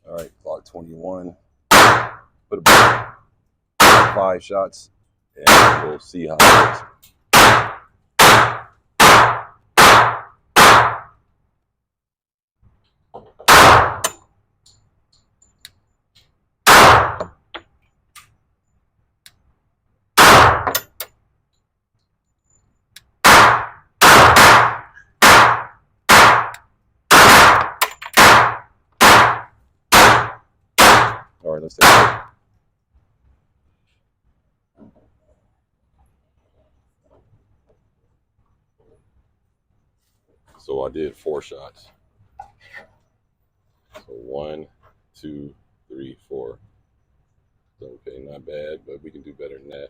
All right, Glock 21. Put about 5 shots, and we'll see how it goes. All right, let's take it. So I did 4 shots. So 1, 2, 3, 4. Okay, not bad, but we can do better than that.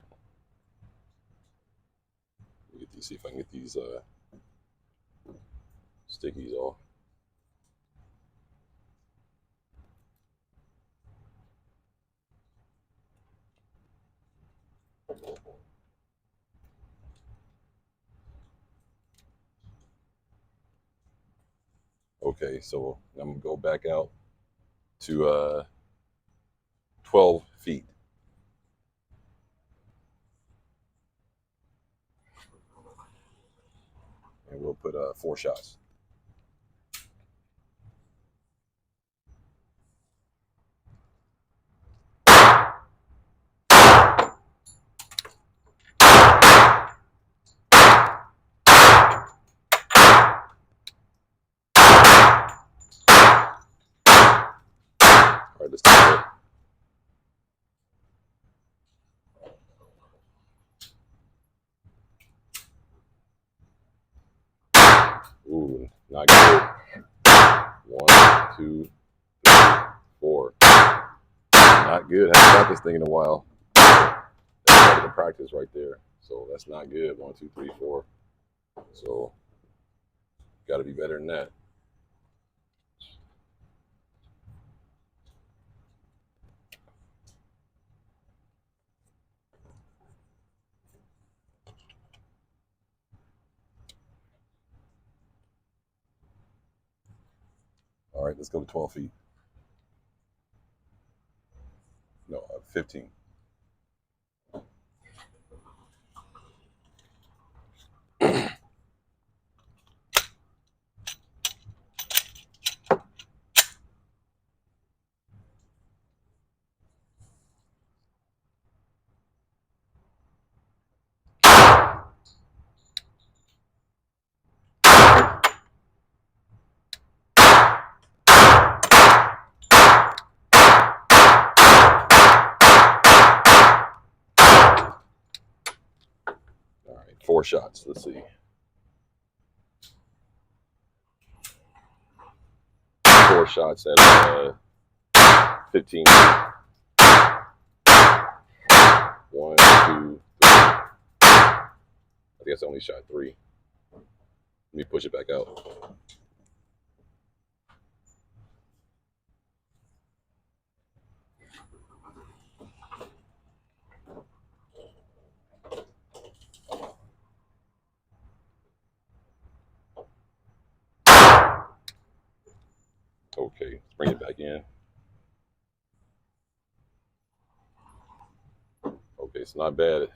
Get these, see if I can get these stickies off. Okay, so I'm gonna go back out to 12 feet. And we'll put 4 shots. All right, let's take it. Ooh, not good. 1, 2, 3, 4. Not good. Haven't got this thing in a while. That's the practice right there. So that's not good. 1, 2, 3, 4. So got to be better than that. All right, let's go to 12 feet. No, 15. All right, 4 shots. Let's see. 4 shots at 15. 1, 2, 3. I guess I only shot 3. Let me push it back out. Okay, let's bring it back in. Okay, it's not bad.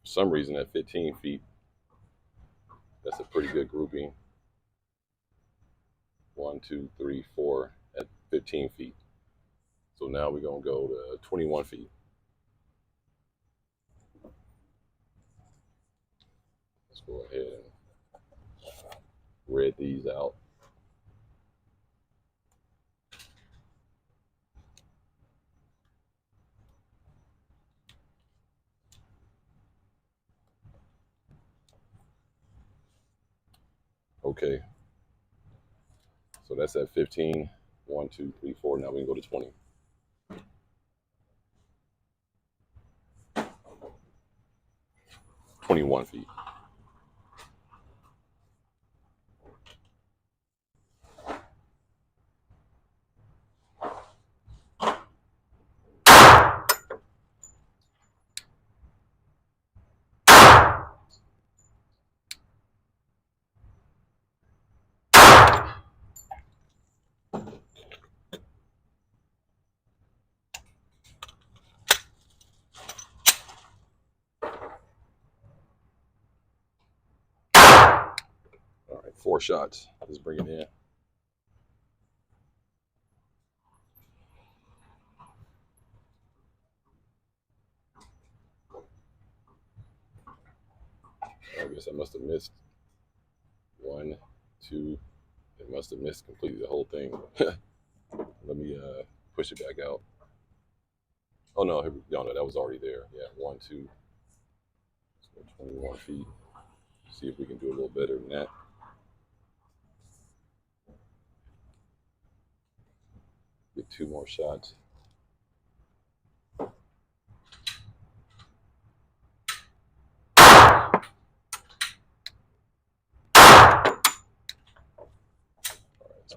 For some reason, at 15 feet, that's a pretty good grouping. 1, 2, 3, 4 at 15 feet. So now we're going to go to 21 feet. Let's go ahead and red these out. Okay. So that's at 15. 1, 2, 3, 4. Now we can go to 20. $21 feet. 4 shots. Let's bring it in. I guess I must have missed 1, 2. It must have missed completely the whole thing. Let me push it back out. Oh no, no, that was already there. Yeah, 1, 2. So 21 feet. See if we can do a little better than that. Get 2 more shots. Let's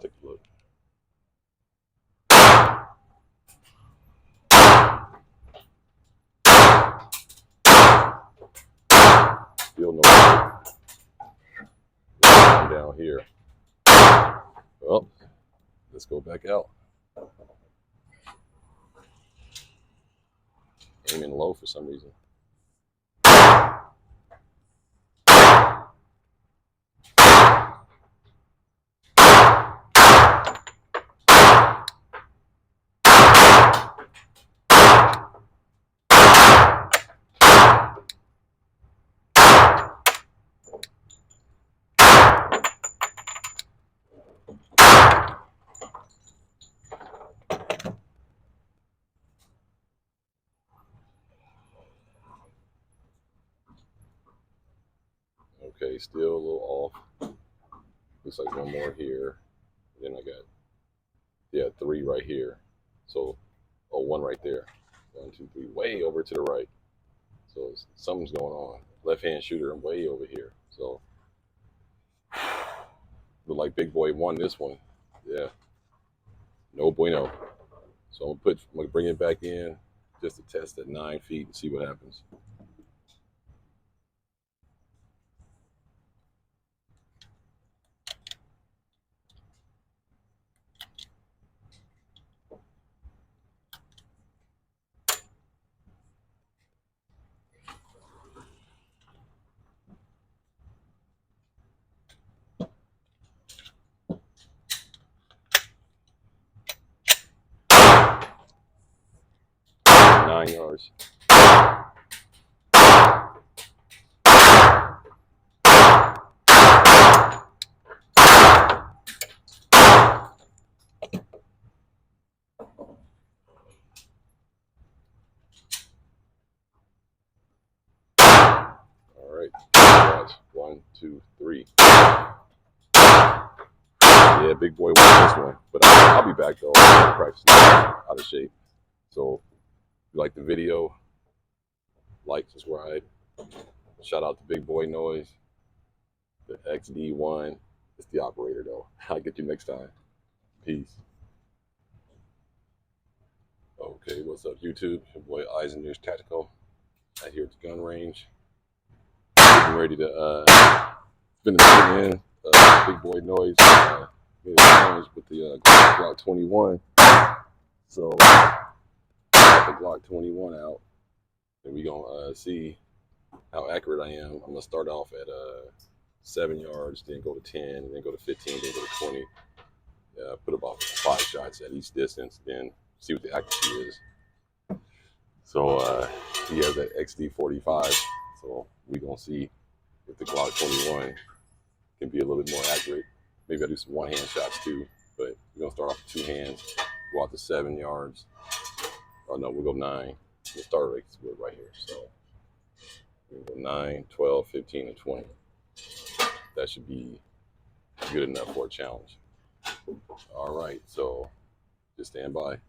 take a look. Still no down here. Well, let's go back out. Aiming low for some reason. 'Okay, still a little off. Looks like 1 more here. Then I got, yeah, 3 right here. So, 1 right there. 1, 2, 3, way over to the right. So something's going on. Left-hand shooter, I'm way over here. So, look like Big Boy won this one. Yeah, no bueno. So I'm gonna bring it back in just to test at 9 feet and see what happens. Nine yards. All right. Watch. 1, 2, 3. Yeah, Big Boy won this one. But I'll be back though. I'm practicing out of shape. So if you like the video, like, subscribe. Shout out to Big Boy Noise. The XD1. It's the operator though. I'll get you next time. Peace. Okay, what's up YouTube? Your boy Eisender's Tactical. Out here at the gun range. Getting ready to finish putting in Big Boy Noise. Made a challenge with the Glock 21. So got the Glock 21 out. And we're gonna see how accurate I am. I'm gonna start off at 7 yards, then go to 10, then go to 15, then go to 20. Put about 5 shots at each distance, then see what the accuracy is. So he has that XD45, so we're gonna see if the Glock 21 can be a little bit more accurate. Maybe I'll do some 1-hand shots too, but we're gonna start off with 2 hands, go out to 7 yards. Oh no, we'll go 9. We'll start right here. So we'll go 9, 12, 15, and 20. That should be good enough for a challenge. All right, so just stand by.